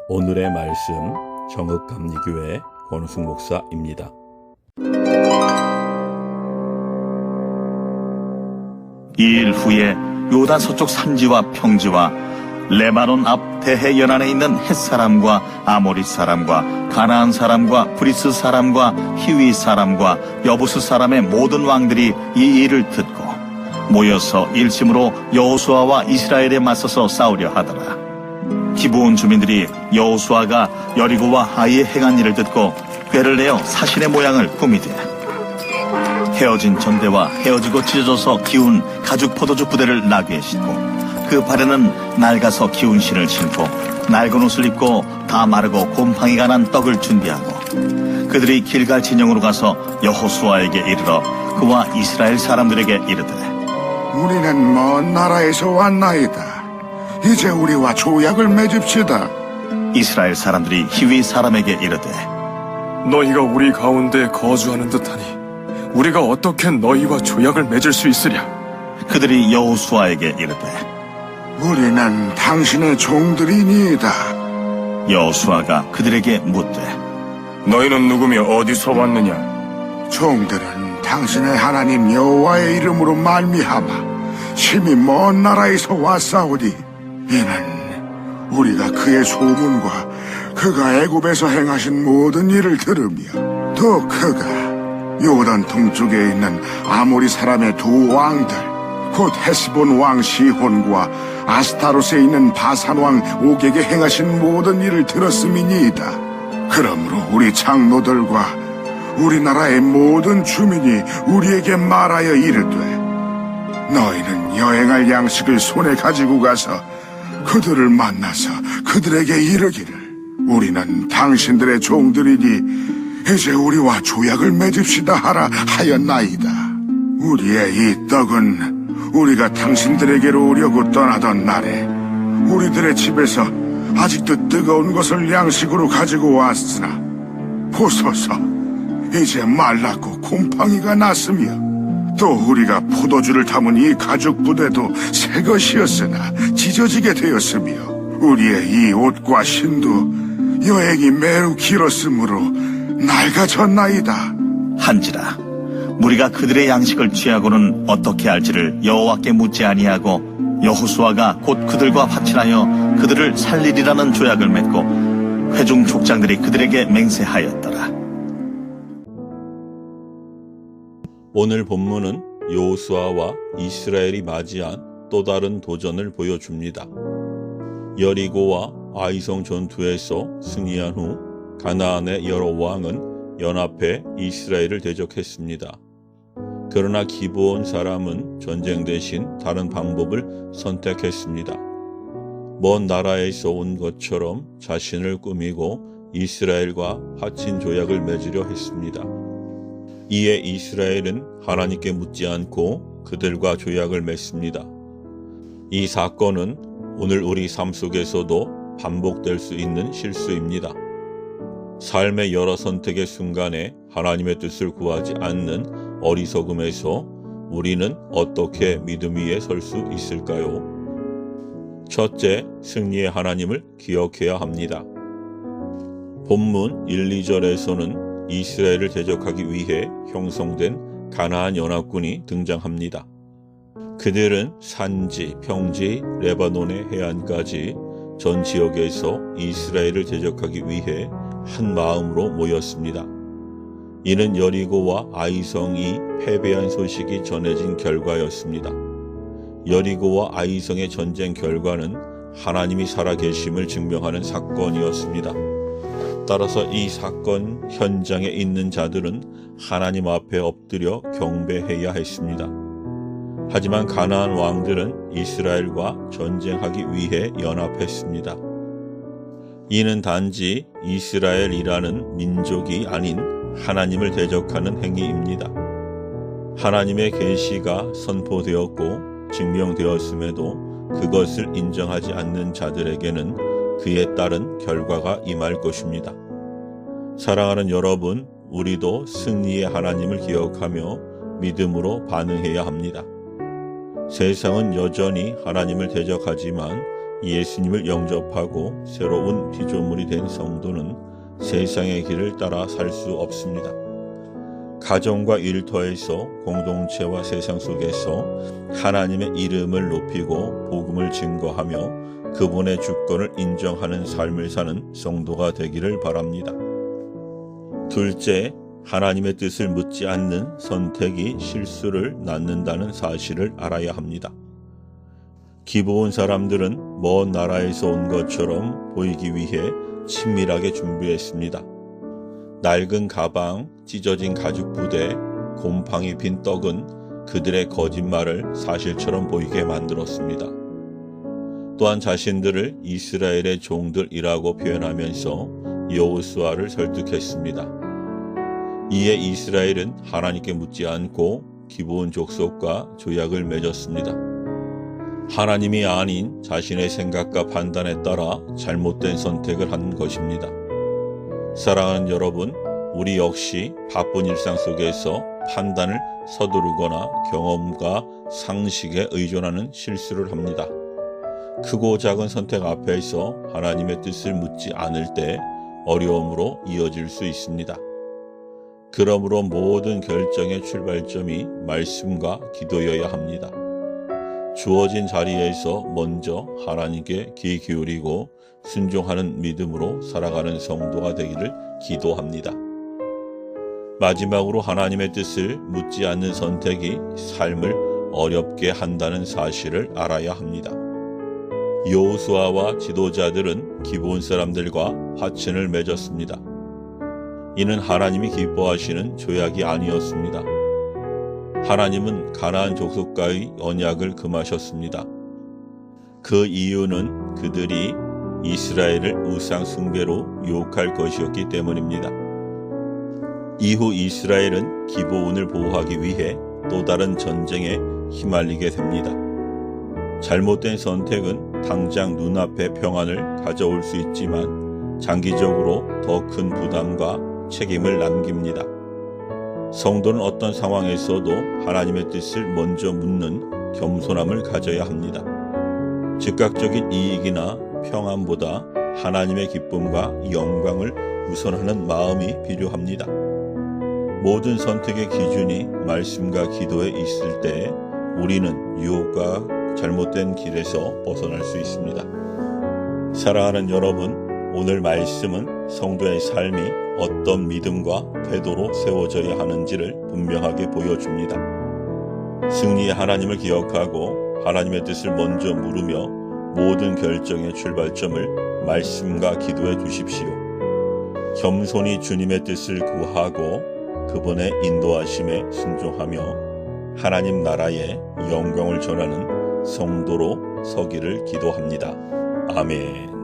오늘의 말씀 정읍감리교회 권우승 목사입니다. 이 일 후에 요단 서쪽 산지와 평지와 레바논 앞 대해 연안에 있는 헷사람과 아모리 사람과 가나안 사람과 브리스 사람과 히위 사람과 여부스 사람의 모든 왕들이 이 일을 듣고 모여서 일심으로 여호수아와 이스라엘에 맞서서 싸우려 하더라. 기브온 주민들이 여호수아가 여리고와 아이에 행한 일을 듣고 궤를 내어 사신의 모양을 꾸미되 헤어진 전대와 헤어지고 찢어져서 기운 가죽 포도주 부대를 나귀에 싣고 그 발에는 낡아서 기운 신을 신고 낡은 옷을 입고 다 마르고 곰팡이가 난 떡을 준비하고 그들이 길갈 진영으로 가서 여호수아에게 이르러 그와 이스라엘 사람들에게 이르되 우리는 먼 나라에서 왔나이다. 이제 우리와 조약을 맺읍시다. 이스라엘 사람들이 히위 사람에게 이르되 너희가 우리 가운데 거주하는 듯하니 우리가 어떻게 너희와 조약을 맺을 수 있으랴? 그들이 여호수아에게 이르되 우리는 당신의 종들이니이다. 여호수아가 그들에게 묻되 너희는 누구며 어디서 왔느냐? 종들은 당신의 하나님 여호와의 이름으로 말미암아 심히 먼 나라에서 왔사오니 이는 우리가 그의 소문과 그가 애굽에서 행하신 모든 일을 들으며 또 그가 요단 동쪽에 있는 아모리 사람의 두 왕들 곧 헤스본 왕 시혼과 아스타롯에 있는 바산 왕 옥에게 행하신 모든 일을 들었음이니이다. 그러므로 우리 장로들과 우리나라의 모든 주민이 우리에게 말하여 이르되 너희는 여행할 양식을 손에 가지고 가서 그들을 만나서 그들에게 이르기를 우리는 당신들의 종들이니 이제 우리와 조약을 맺읍시다 하라 하였나이다. 우리의 이 떡은 우리가 당신들에게로 오려고 떠나던 날에 우리들의 집에서 아직도 뜨거운 것을 양식으로 가지고 왔으나 보소서 이제 말랐고 곰팡이가 났으며 또 우리가 포도주를 담은 이 가죽 부대도 새 것이었으나 찢어지게 되었으며 우리의 이 옷과 신도 여행이 매우 길었으므로 낡아졌나이다. 한지라 우리가 그들의 양식을 취하고는 어떻게 할지를 여호와께 묻지 아니하고 여호수아가 곧 그들과 화친하여 그들을 살리리라는 조약을 맺고 회중 족장들이 그들에게 맹세하였더라. 오늘 본문은 여호수아와 이스라엘이 맞이한 또 다른 도전을 보여줍니다. 여리고와 아이성 전투에서 승리한 후 가나안의 여러 왕은 연합해 이스라엘을 대적했습니다. 그러나 기브온 사람은 전쟁 대신 다른 방법을 선택했습니다. 먼 나라에서 온 것처럼 자신을 꾸미고 이스라엘과 화친 조약을 맺으려 했습니다. 이에 이스라엘은 하나님께 묻지 않고 그들과 조약을 맺습니다. 이 사건은 오늘 우리 삶 속에서도 반복될 수 있는 실수입니다. 삶의 여러 선택의 순간에 하나님의 뜻을 구하지 않는 어리석음에서 우리는 어떻게 믿음 위에 설 수 있을까요? 첫째, 승리의 하나님을 기억해야 합니다. 본문 1, 2절에서는 이스라엘을 대적하기 위해 형성된 가나안 연합군이 등장합니다. 그들은 산지, 평지, 레바논의 해안까지 전 지역에서 이스라엘을 대적하기 위해 한 마음으로 모였습니다. 이는 여리고와 아이성이 패배한 소식이 전해진 결과였습니다. 여리고와 아이성의 전쟁 결과는 하나님이 살아계심을 증명하는 사건이었습니다. 따라서 이 사건 현장에 있는 자들은 하나님 앞에 엎드려 경배해야 했습니다. 하지만 가나안 왕들은 이스라엘과 전쟁하기 위해 연합했습니다. 이는 단지 이스라엘이라는 민족이 아닌 하나님을 대적하는 행위입니다. 하나님의 계시가 선포되었고 증명되었음에도 그것을 인정하지 않는 자들에게는 그에 따른 결과가 임할 것입니다. 사랑하는 여러분, 우리도 승리의 하나님을 기억하며 믿음으로 반응해야 합니다. 세상은 여전히 하나님을 대적하지만 예수님을 영접하고 새로운 피조물이 된 성도는 세상의 길을 따라 살 수 없습니다. 가정과 일터에서 공동체와 세상 속에서 하나님의 이름을 높이고 복음을 증거하며 그분의 주권을 인정하는 삶을 사는 성도가 되기를 바랍니다. 둘째, 하나님의 뜻을 묻지 않는 선택이 실수를 낳는다는 사실을 알아야 합니다. 기브온 사람들은 먼 나라에서 온 것처럼 보이기 위해 친밀하게 준비했습니다. 낡은 가방, 찢어진 가죽 부대, 곰팡이 빈 떡은 그들의 거짓말을 사실처럼 보이게 만들었습니다. 또한 자신들을 이스라엘의 종들이라고 표현하면서 여호수아를 설득했습니다. 이에 이스라엘은 하나님께 묻지 않고 기브온 족속과 조약을 맺었습니다. 하나님이 아닌 자신의 생각과 판단에 따라 잘못된 선택을 한 것입니다. 사랑하는 여러분, 우리 역시 바쁜 일상 속에서 판단을 서두르거나 경험과 상식에 의존하는 실수를 합니다. 크고 작은 선택 앞에서 하나님의 뜻을 묻지 않을 때 어려움으로 이어질 수 있습니다. 그러므로 모든 결정의 출발점이 말씀과 기도여야 합니다. 주어진 자리에서 먼저 하나님께 귀 기울이고 순종하는 믿음으로 살아가는 성도가 되기를 기도합니다. 마지막으로 하나님의 뜻을 묻지 않는 선택이 삶을 어렵게 한다는 사실을 알아야 합니다. 여호수아와 지도자들은 기브온 사람들과 화친을 맺었습니다. 이는 하나님이 기뻐하시는 조약이 아니었습니다. 하나님은 가나안 족속과의 언약을 금하셨습니다. 그 이유는 그들이 이스라엘을 우상 숭배로 유혹할 것이었기 때문입니다. 이후 이스라엘은 기브온을 보호하기 위해 또 다른 전쟁에 휘말리게 됩니다. 잘못된 선택은 당장 눈앞의 평안을 가져올 수 있지만 장기적으로 더 큰 부담과 책임을 남깁니다. 성도는 어떤 상황에서도 하나님의 뜻을 먼저 묻는 겸손함을 가져야 합니다. 즉각적인 이익이나 평안보다 하나님의 기쁨과 영광을 우선하는 마음이 필요합니다. 모든 선택의 기준이 말씀과 기도에 있을 때 우리는 유혹과 잘못된 길에서 벗어날 수 있습니다. 사랑하는 여러분, 오늘 말씀은 성도의 삶이 어떤 믿음과 태도로 세워져야 하는지를 분명하게 보여줍니다. 승리의 하나님을 기억하고 하나님의 뜻을 먼저 물으며 모든 결정의 출발점을 말씀과 기도해 주십시오. 겸손히 주님의 뜻을 구하고 그분의 인도하심에 순종하며 하나님 나라의 영광을 전하는 성도로 서기를 기도합니다. 아멘.